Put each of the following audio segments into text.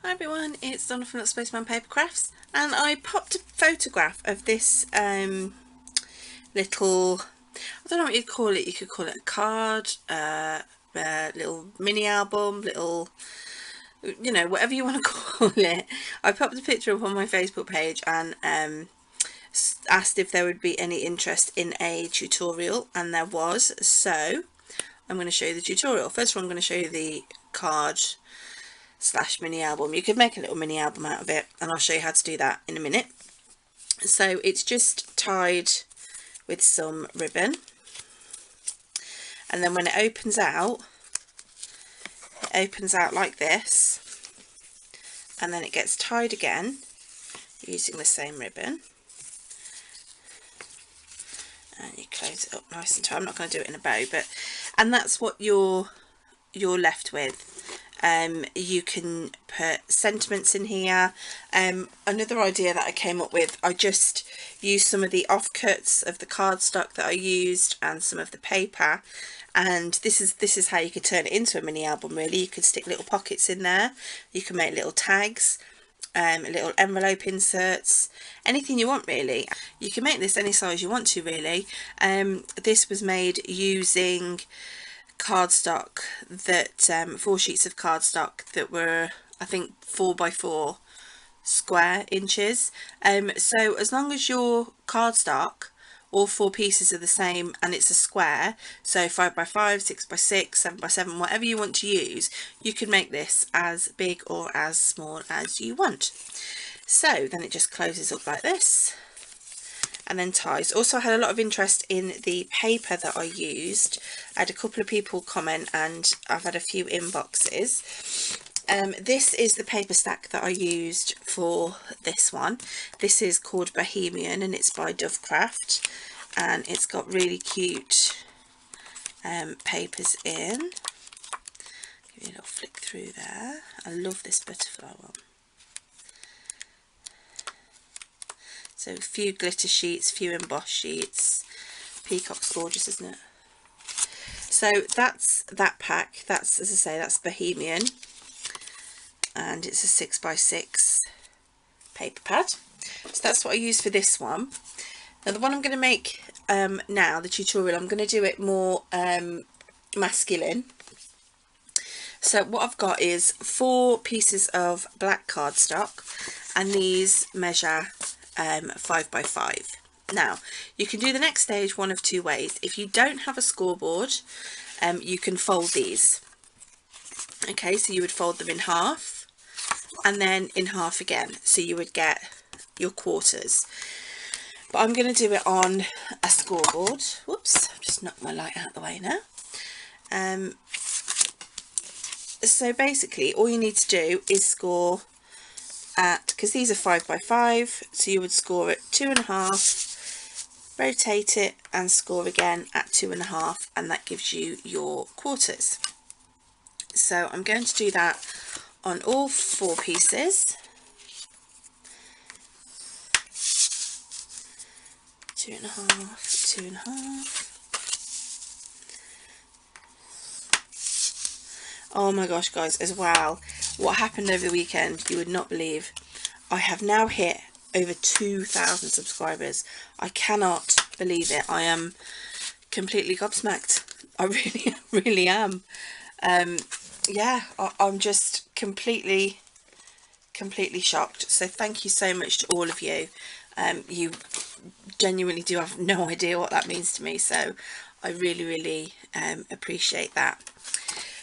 Hi everyone, it's Donna from Little Spaceman Paper Crafts, and I popped a photograph of this little, I don't know what you'd call it. You could call it a card, little mini album, little, you know, whatever you want to call it. I popped a picture up on my Facebook page and asked if there would be any interest in a tutorial, and there was. So I'm going to show you the tutorial. First of all, I'm going to show you the card / mini album. You could make a little mini album out of it, and I'll show you how to do that in a minute. So it's just tied with some ribbon, and then when it opens out like this, and then it gets tied again using the same ribbon, and you close it up nice and tight. I'm not going to do it in a bow, but and that's what you're left with. You can put sentiments in here. Another idea that I came up with, I just used some of the offcuts of the cardstock that I used and some of the paper, and this is how you could turn it into a mini album. Really, you could stick little pockets in there, you can make little tags, little envelope inserts, anything you want really. You can make this any size you want to really. This was made using cardstock that 4 sheets of cardstock that were, I think, 4x4 square inches. So as long as your cardstock, all 4 pieces are the same and it's a square, so 5x5, 6x6, 7x7, whatever you want to use, you can make this as big or as small as you want. So then it just closes up like this and then ties. Also, I had a lot of interest in the paper that I used. I had a couple of people comment, and I've had a few inboxes. This is the paper stack that I used for this one. This is called Bohemian, and it's by Dovecraft, and it's got really cute papers in. Give you a little flick through there. I love this butterfly one. So a few glitter sheets, few embossed sheets. Peacock's gorgeous, isn't it? So that's that pack. That's, as I say, that's Bohemian, and it's a 6x6 paper pad. So that's what I used for this one. Now the one I'm going to make now, the tutorial, I'm going to do it more masculine. So what I've got is 4 pieces of black cardstock, and these measure 5x5. Now you can do the next stage one of 2 ways. If you don't have a scoreboard, you can fold these. Okay, so you would fold them in half and then in half again, so you would get your quarters. But I'm going to do it on a scoreboard. Whoops, I've just knocked my light out of the way now. So basically all you need to do is score at, because these are 5x5, so you would score at 2.5, rotate it and score again at 2.5, and that gives you your quarters. So I'm going to do that on all 4 pieces. 2.5, 2.5. Oh my gosh guys, as well, what happened over the weekend, you would not believe. I have now hit over 2,000 subscribers. I cannot believe it. I am completely gobsmacked. I really am. Yeah, I'm just completely shocked. So thank you so much to all of you. You genuinely do have no idea what that means to me, so I really appreciate that.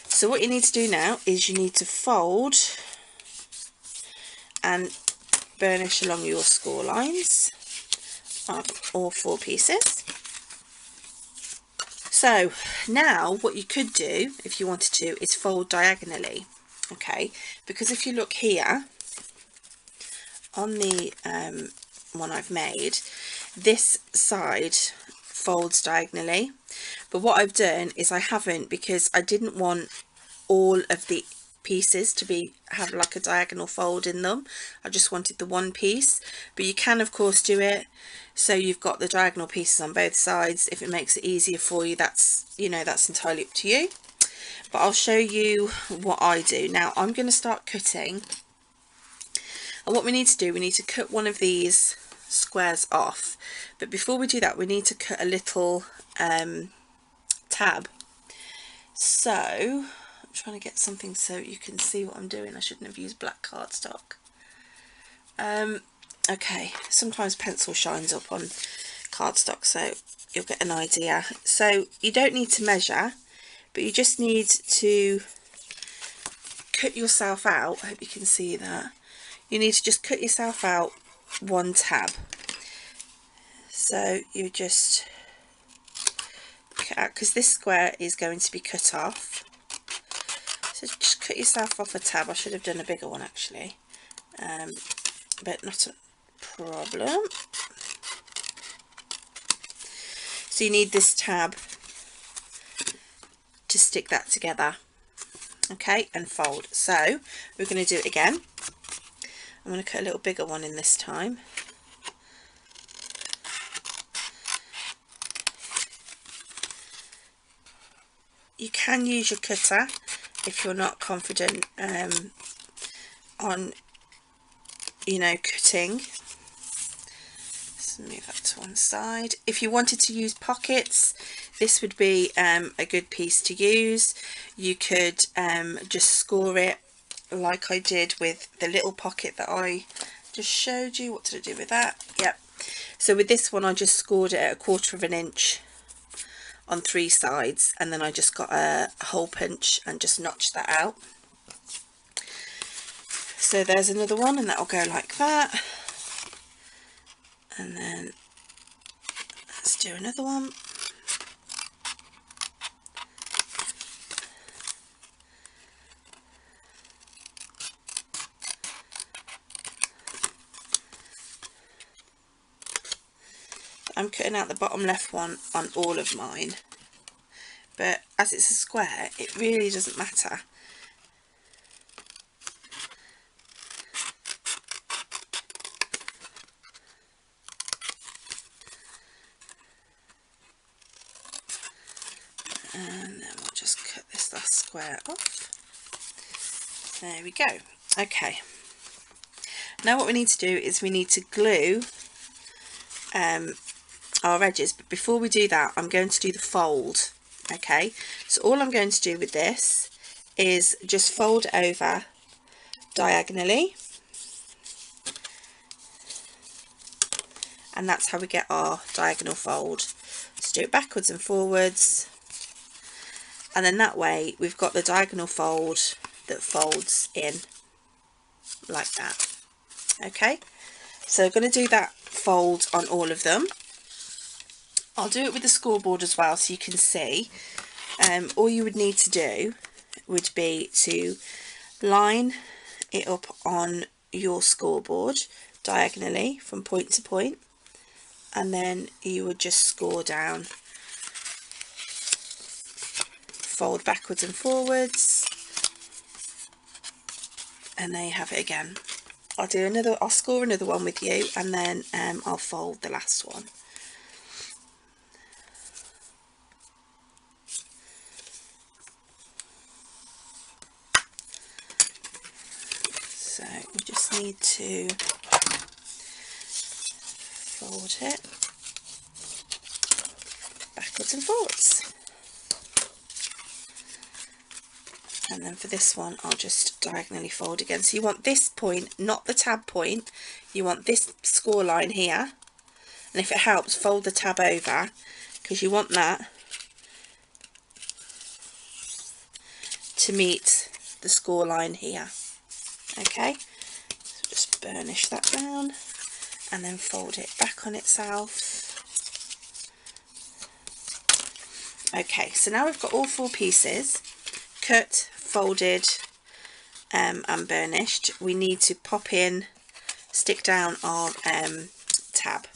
So what you need to do now is you need to fold and burnish along your score lines on all 4 pieces. So now what you could do if you wanted to is fold diagonally, okay, because if you look here on the one I've made, this side folds diagonally, but what I've done is I haven't, because I didn't want all of the pieces to have like a diagonal fold in them. I just wanted the one piece, but you can of course do it so you've got the diagonal pieces on both sides. If it makes it easier for you, that's, you know, that's entirely up to you. But I'll show you what I do. Now I'm going to start cutting And what we need to do, we need to cut one of these squares off, but before we do that we need to cut a little tab. So I'm trying to get something so you can see what I'm doing. I shouldn't have used black cardstock. Okay, sometimes pencil shines up on cardstock, so you'll get an idea. So you don't need to measure, but you just need to cut yourself out. I hope you can see that. You need to just cut yourself out one tab. So you just cut out, because this square is going to be cut off. So just cut yourself off a tab. I should have done a bigger one actually, but not a problem. So you need this tab to stick that together, okay, and fold. So we're going to do it again. I'm going to cut a little bigger one in this time. You can use your cutter if you're not confident on, you know, cutting. Let's move that to one side. If you wanted to use pockets, this would be a good piece to use. You could just score it like I did with the little pocket that I just showed you. What did I do with that? Yep. So with this one I just scored it at 1/4 of an inch on 3 sides, and then I just got a hole punch and just notched that out. So there's another one, and that'll go like that. And then let's do another one. I'm cutting out the bottom left one on all of mine, but as it's a square it really doesn't matter. And then we'll just cut this last square off. There we go. Okay, now what we need to do is we need to glue our edges, but before we do that I'm going to do the fold. Okay, so all I'm going to do with this is just fold over diagonally, and that's how we get our diagonal fold. Let's do it backwards and forwards, and then that way we've got the diagonal fold that folds in like that. Okay, so I'm going to do that fold on all of them. I'll do it with the scoreboard as well so you can see. All you would need to do would be to line it up on your scoreboard diagonally from point to point, and then you would just score down, fold backwards and forwards, and there you have it again. I'll score another one with you, and then I'll fold the last one. So we just need to fold it backwards and forwards. And then for this one I'll just diagonally fold again. So you want this point, not the tab point, you want this score line here, and if it helps, fold the tab over, because you want that to meet the score line here. Okay, so just burnish that down and then fold it back on itself. Okay, so now we've got all 4 pieces cut, folded and burnished. We need to pop in, stick down our tab.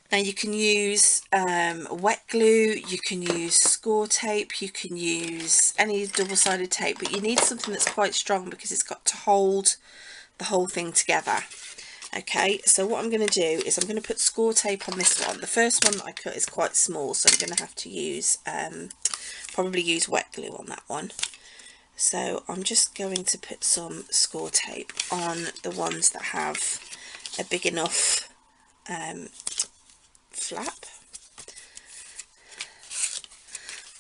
Now you can use wet glue, you can use score tape, you can use any double-sided tape, but you need something that's quite strong because it's got to hold the whole thing together. Okay, so what I'm going to do is I'm going to put score tape on this one. The first one that I cut is quite small, so I'm going to have to use probably use wet glue on that one. So I'm just going to put some score tape on the ones that have a big enough flap.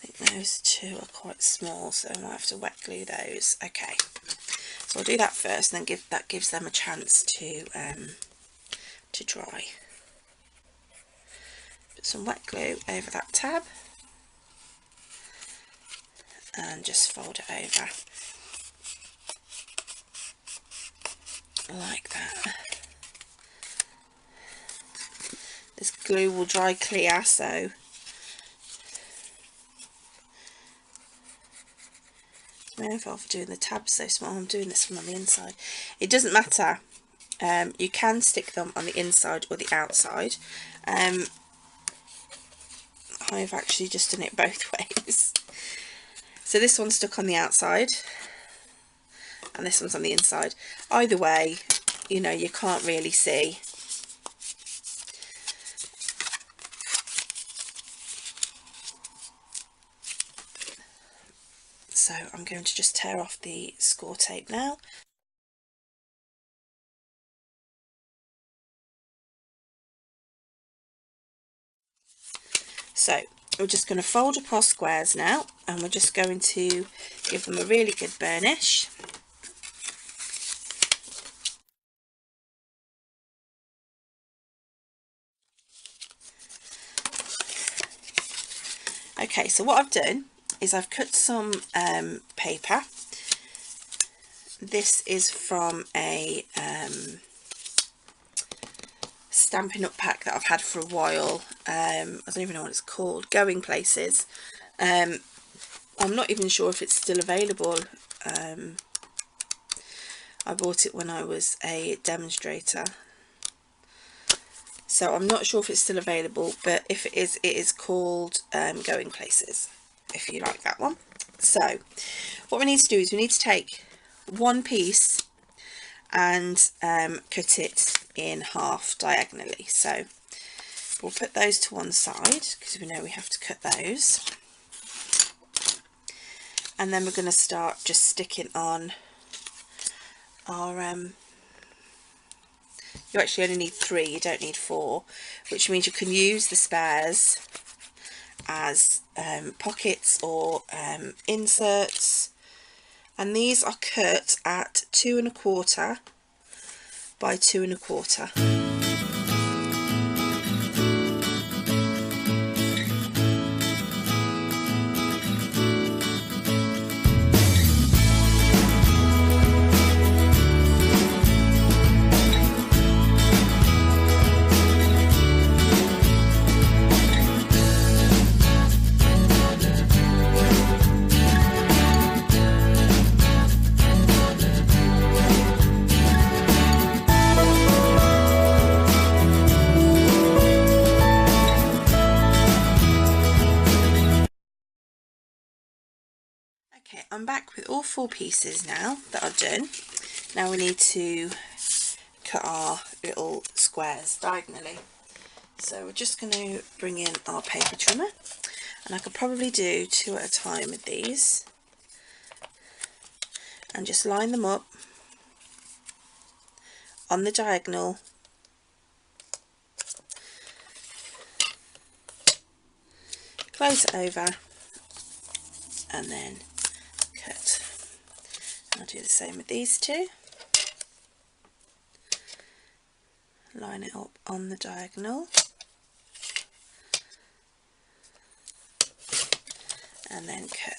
I think those two are quite small, so I might have to wet glue those. Okay, so I'll do that first, and then that gives them a chance to dry. Put some wet glue over that tab and just fold it over like that. This glue will dry clear, so my fault for doing the tabs so small. I'm doing this one on the inside. It doesn't matter. You can stick them on the inside or the outside. I've actually just done it both ways. So this one's stuck on the outside and this one's on the inside. Either way, you know, you can't really see. So I'm going to just tear off the score tape now. So we're just going to fold up our squares now, and we're just going to give them a really good burnish. Okay, so what I've done is I've cut some paper. This is from a Stampin' Up pack that I've had for a while. I don't even know what it's called. Going Places. I'm not even sure if it's still available. I bought it when I was a demonstrator, so I'm not sure if it's still available, but if it is called Going Places, if you like that one. So what we need to do is we need to take one piece and cut it in half diagonally. So we'll put those to one side because we know we have to cut those, and then we're going to start just sticking on our you actually only need 3, you don't need 4, which means you can use the spares as pockets or inserts. And these are cut at 2 1/4 by 2 1/4. Okay, I'm back with all 4 pieces now that I've done. Now we need to cut our little squares diagonally. So we're just going to bring in our paper trimmer, and I could probably do 2 at a time with these, and just line them up on the diagonal, close it over, and then cut. I'll do the same with these 2. Line it up on the diagonal, and then cut.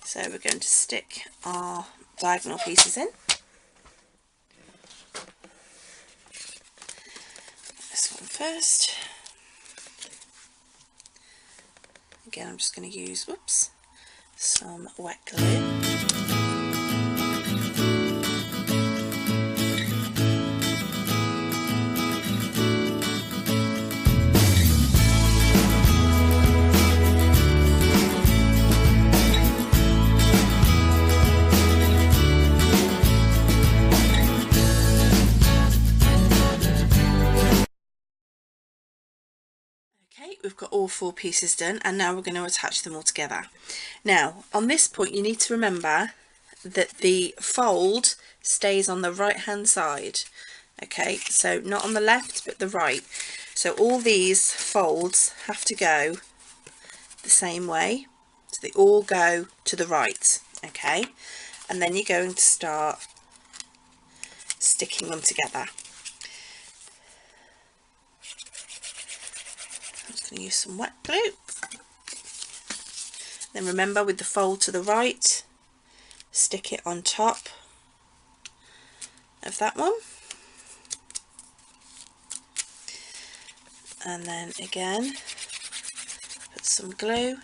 So we're going to stick our diagonal pieces in. This one first. Again, I'm just going to use, whoops, some wet glue. we've got all 4 pieces done, and now we're going to attach them all together. Now on this point you need to remember that the fold stays on the right hand side, okay, so not on the left but the right. So all these folds have to go the same way, so they all go to the right, okay, and then you're going to start sticking them together. I'm just going to use some wet glue. Then remember, with the fold to the right, stick it on top of that one, and then again put some glue,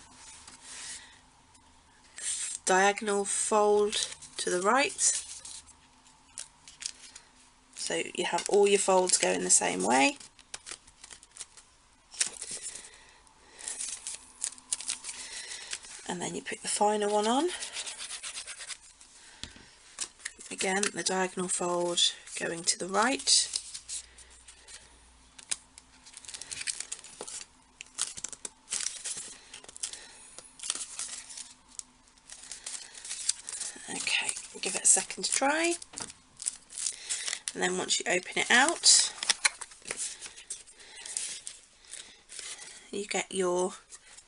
diagonal fold to the right, so you have all your folds going the same way. And then you put the final one on. Again, the diagonal fold going to the right. Okay, give it a second to dry. And then once you open it out, you get your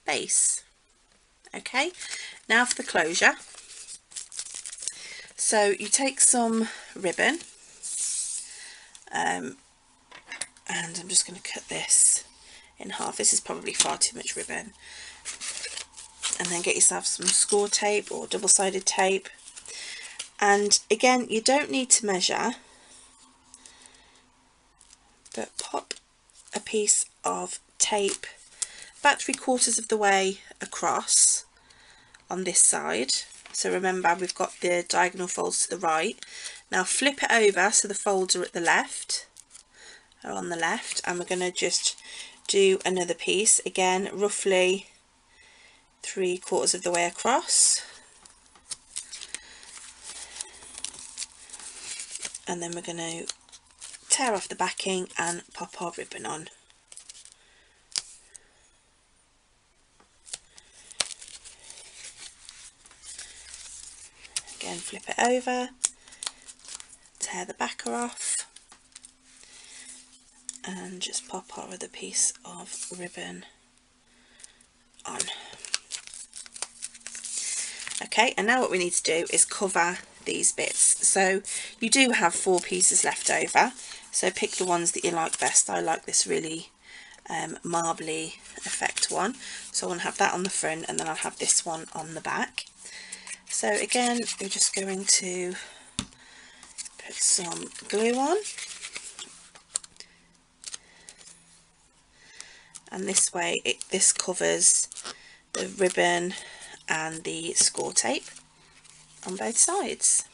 base. Okay, now for the closure. So you take some ribbon, and I'm just going to cut this in half. This is probably far too much ribbon. And then get yourself some score tape or double-sided tape. And again, you don't need to measure, but pop a piece of tape about 3/4 of the way across on this side. So remember, we've got the diagonal folds to the right. Now flip it over so the folds are at the left, are on the left, and we're going to just do another piece, again roughly 3/4 of the way across, and then we're going to tear off the backing and pop our ribbon on. Again, flip it over, tear the backer off, and just pop our other piece of ribbon on. Okay, and now what we need to do is cover these bits. So you do have 4 pieces left over, so pick the ones that you like best. I like this really marbly effect one, so I want to have that on the front, and then I'll have this one on the back. So again, we're just going to put some glue on, and this way this covers the ribbon and the score tape on both sides.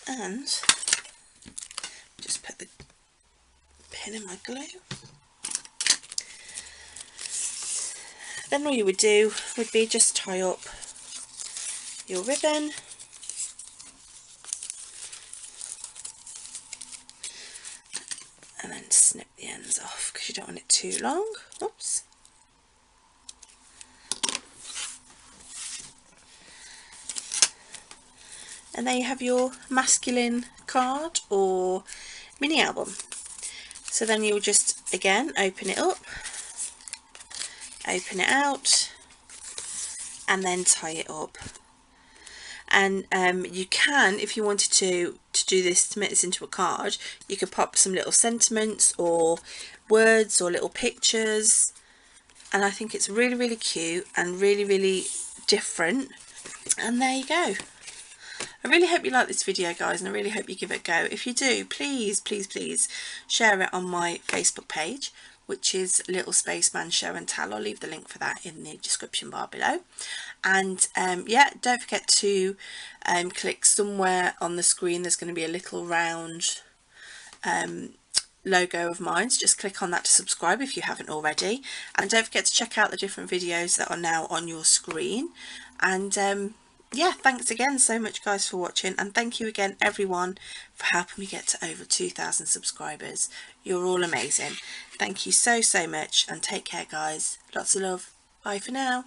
And just put the pin in my glue. Then all you would do would be just tie up your ribbon, and then snip the ends off because you don't want it too long. Oops. And there you have your masculine card or mini album. So then you'll just again open it up, open it out, and then tie it up. And you can, if you wanted to do this, to make this into a card, you could pop some little sentiments or words or little pictures, and I think it's really, really cute and really, really different. And there you go. I really hope you like this video, guys, and I really hope you give it a go. If you do, please, please, please share it on my Facebook page, which is Little Spaceman Show and Tell. I'll leave the link for that in the description bar below. And yeah, don't forget to click somewhere on the screen. There's going to be a little round logo of mine, so just click on that to subscribe if you haven't already, and don't forget to check out the different videos that are now on your screen. And yeah, thanks again so much guys for watching, and thank you again everyone for helping me get to over 2,000 subscribers. You're all amazing. Thank you so much, and take care guys. Lots of love. Bye for now.